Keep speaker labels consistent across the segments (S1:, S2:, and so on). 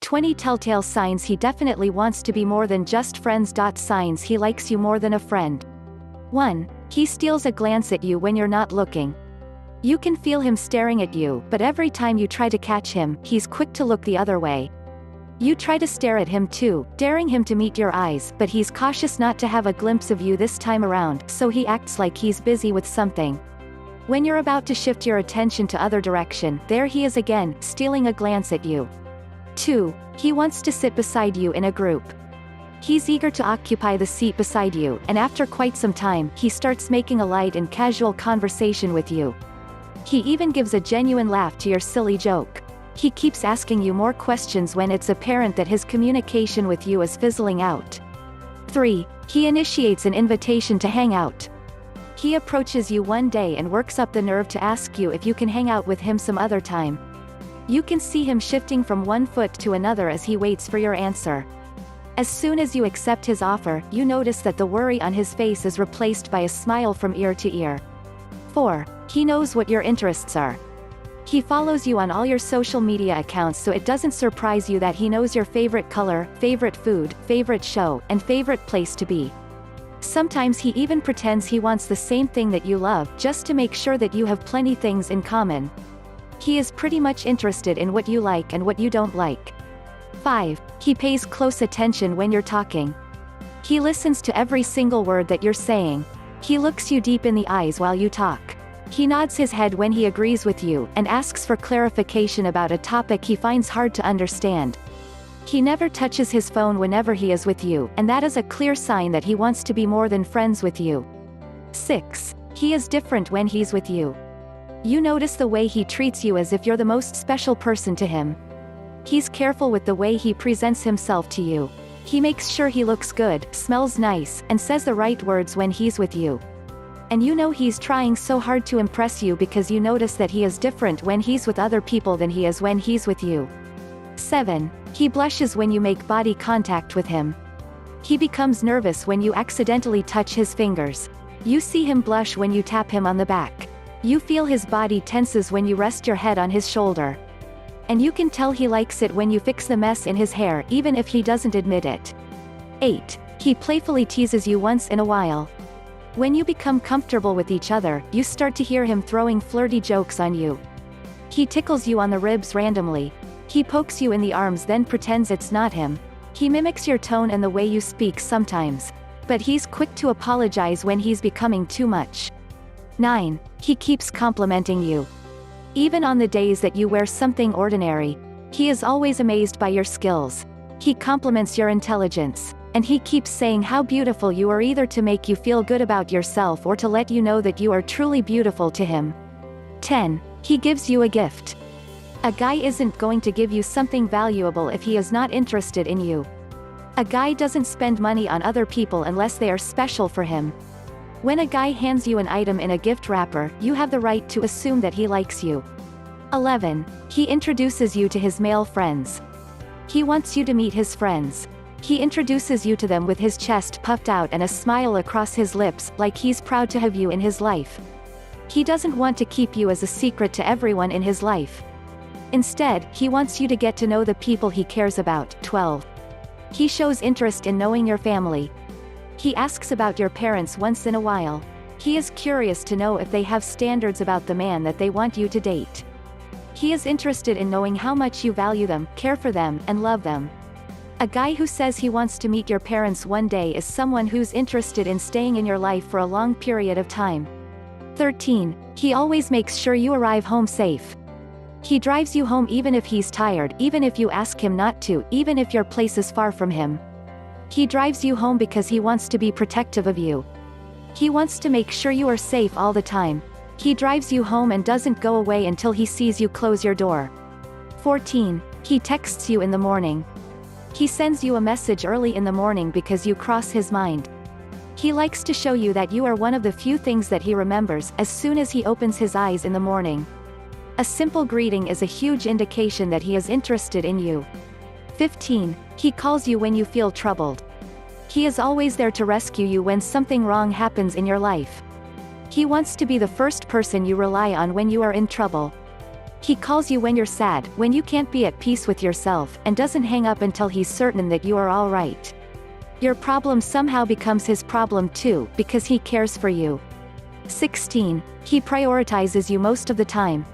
S1: 20 telltale signs he definitely wants to be more than just friends. Signs he likes you more than a friend. 1. He steals a glance at you when you're not looking. You can feel him staring at you, but every time you try to catch him, he's quick to look the other way. You try to stare at him too, daring him to meet your eyes, but he's cautious not to have a glimpse of you this time around, so he acts like he's busy with something. When you're about to shift your attention to other direction, there he is again, stealing a glance at you. 2. He wants to sit beside you in a group. He's eager to occupy the seat beside you, and after quite some time, he starts making a light and casual conversation with you. He even gives a genuine laugh to your silly joke. He keeps asking you more questions when it's apparent that his communication with you is fizzling out. 3. He initiates an invitation to hang out. He approaches you one day and works up the nerve to ask you if you can hang out with him some other time. You can see him shifting from one foot to another as he waits for your answer. As soon as you accept his offer, you notice that the worry on his face is replaced by a smile from ear to ear. 4. He knows what your interests are. He follows you on all your social media accounts, so it doesn't surprise you that he knows your favorite color, favorite food, favorite show, and favorite place to be. Sometimes he even pretends he wants the same thing that you love, just to make sure that you have plenty things in common. He is pretty much interested in what you like and what you don't like. 5. He pays close attention when you're talking. He listens to every single word that you're saying. He looks you deep in the eyes while you talk. He nods his head when he agrees with you, and asks for clarification about a topic he finds hard to understand. He never touches his phone whenever he is with you, and that is a clear sign that he wants to be more than friends with you. 6. He is different when he's with you. You notice the way he treats you as if you're the most special person to him. He's careful with the way he presents himself to you. He makes sure he looks good, smells nice, and says the right words when he's with you. And you know he's trying so hard to impress you because you notice that he is different when he's with other people than he is when he's with you. 7. He blushes when you make body contact with him. He becomes nervous when you accidentally touch his fingers. You see him blush when you tap him on the back. You feel his body tenses when you rest your head on his shoulder. And you can tell he likes it when you fix the mess in his hair, even if he doesn't admit it. 8. He playfully teases you once in a while. When you become comfortable with each other, you start to hear him throwing flirty jokes on you. He tickles you on the ribs randomly. He pokes you in the arms then pretends it's not him. He mimics your tone and the way you speak sometimes. But he's quick to apologize when he's becoming too much. 9. He keeps complimenting you. Even on the days that you wear something ordinary, he is always amazed by your skills. He compliments your intelligence. And he keeps saying how beautiful you are, either to make you feel good about yourself or to let you know that you are truly beautiful to him. 10. He gives you a gift. A guy isn't going to give you something valuable if he is not interested in you. A guy doesn't spend money on other people unless they are special for him. When a guy hands you an item in a gift wrapper, you have the right to assume that he likes you. 11. He introduces you to his male friends. He wants you to meet his friends. He introduces you to them with his chest puffed out and a smile across his lips, like he's proud to have you in his life. He doesn't want to keep you as a secret to everyone in his life. Instead, he wants you to get to know the people he cares about. 12. He shows interest in knowing your family. He asks about your parents once in a while. He is curious to know if they have standards about the man that they want you to date. He is interested in knowing how much you value them, care for them, and love them. A guy who says he wants to meet your parents one day is someone who's interested in staying in your life for a long period of time. 13. He always makes sure you arrive home safe. He drives you home even if he's tired, even if you ask him not to, even if your place is far from him. He drives you home because he wants to be protective of you. He wants to make sure you are safe all the time. He drives you home and doesn't go away until he sees you close your door. 14. He texts you in the morning. He sends you a message early in the morning because you cross his mind. He likes to show you that you are one of the few things that he remembers as soon as he opens his eyes in the morning. A simple greeting is a huge indication that he is interested in you. 15. He calls you when you feel troubled. He is always there to rescue you when something wrong happens in your life. He wants to be the first person you rely on when you are in trouble. He calls you when you're sad, when you can't be at peace with yourself, and doesn't hang up until he's certain that you are all right. Your problem somehow becomes his problem too, because he cares for you. 16. He prioritizes you most of the time.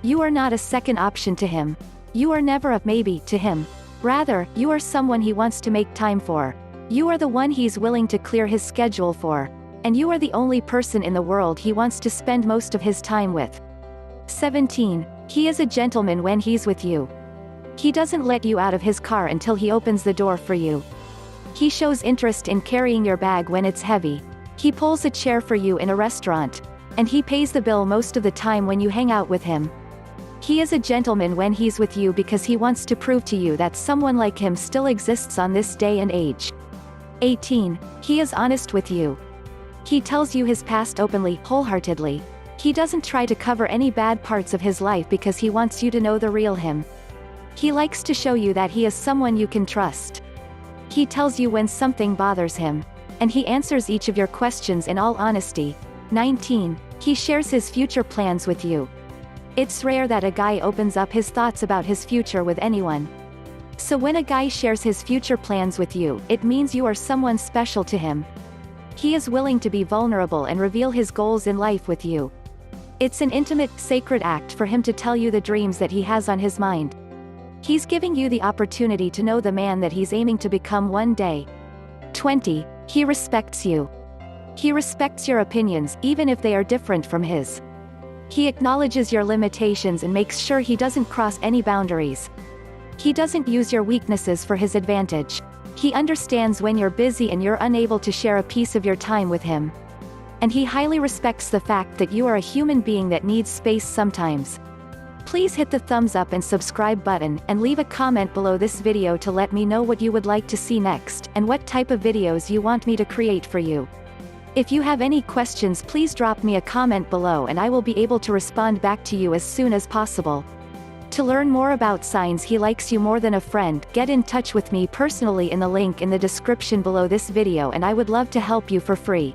S1: You are not a second option to him. You are never a maybe to him. Rather, you are someone he wants to make time for. You are the one he's willing to clear his schedule for. And you are the only person in the world he wants to spend most of his time with. 17. He is a gentleman when he's with you. He doesn't let you out of his car until he opens the door for you. He shows interest in carrying your bag when it's heavy. He pulls a chair for you in a restaurant. And he pays the bill most of the time when you hang out with him. He is a gentleman when he's with you because he wants to prove to you that someone like him still exists on this day and age. 18. He is honest with you. He tells you his past openly, wholeheartedly. He doesn't try to cover any bad parts of his life because he wants you to know the real him. He likes to show you that he is someone you can trust. He tells you when something bothers him. And he answers each of your questions in all honesty. 19. He shares his future plans with you. It's rare that a guy opens up his thoughts about his future with anyone. So when a guy shares his future plans with you, it means you are someone special to him. He is willing to be vulnerable and reveal his goals in life with you. It's an intimate, sacred act for him to tell you the dreams that he has on his mind. He's giving you the opportunity to know the man that he's aiming to become one day. 20. He respects you. He respects your opinions, even if they are different from his. He acknowledges your limitations and makes sure he doesn't cross any boundaries. He doesn't use your weaknesses for his advantage. He understands when you're busy and you're unable to share a piece of your time with him. And he highly respects the fact that you are a human being that needs space sometimes. Please hit the thumbs up and subscribe button, and leave a comment below this video to let me know what you would like to see next, and what type of videos you want me to create for you. If you have any questions, please drop me a comment below and I will be able to respond back to you as soon as possible. To learn more about signs he likes you more than a friend, get in touch with me personally in the link in the description below this video, and I would love to help you for free.